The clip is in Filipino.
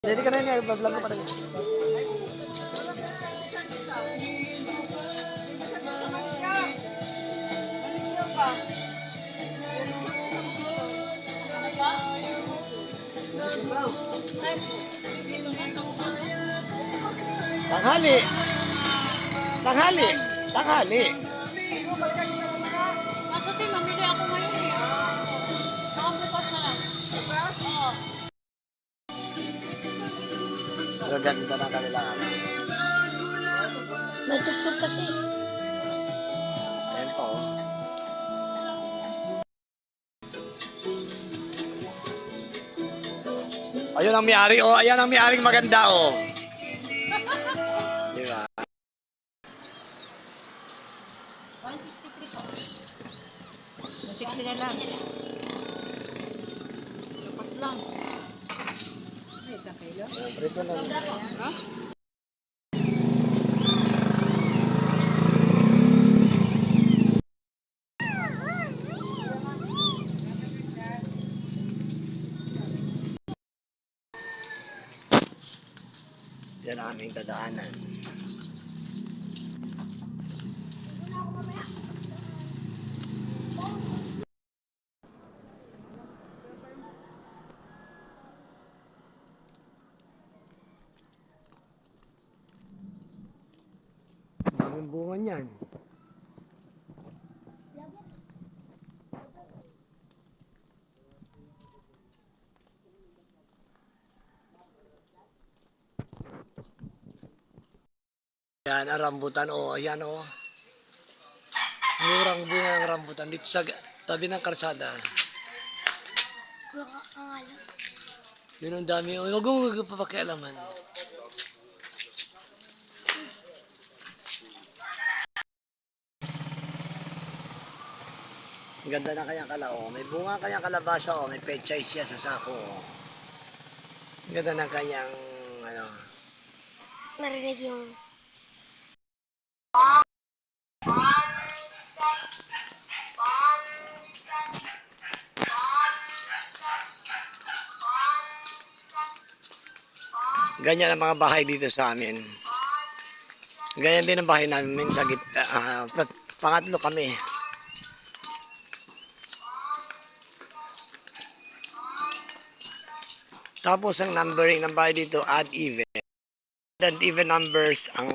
Hindi ka na niya, vlog ko pa rin. Tanghali. Tanghali. Tanghali. Kasi mamili ako ngayon eh. Baka bukas na lang. Bukas? Oo. Gaganda ng kanilang ano. May tugtog kasi. Ayan po. Ayun ang may-ari, oh. Ayan ang may-aring maganda, oh. Di ba? 163 po. 160 na lang. Dapat lang. Ay, isang kilo? Prito lang. Ha? Yan ang aming dadaanan. Ang bunga niyan. Yan ang rambutan, oh. Ayan, oh. Murang bunga ng rambutan dito sa tabi ng kalsada. Baka angalo. Yun ang dami, oh. Huwag mong papakialaman. Ang ganda na kanyang kala, oh. May bunga kanyang kalabasa, oh. May pechay siya sa sako, oh. Ang ganda na kanyang, ano. Narinig yung... Ganyan ang mga bahay dito sa amin. Ganyan din ang bahay namin sa pangatlo kami. Tapos ang numbering ng bahay dito, odd even. Odd even numbers ang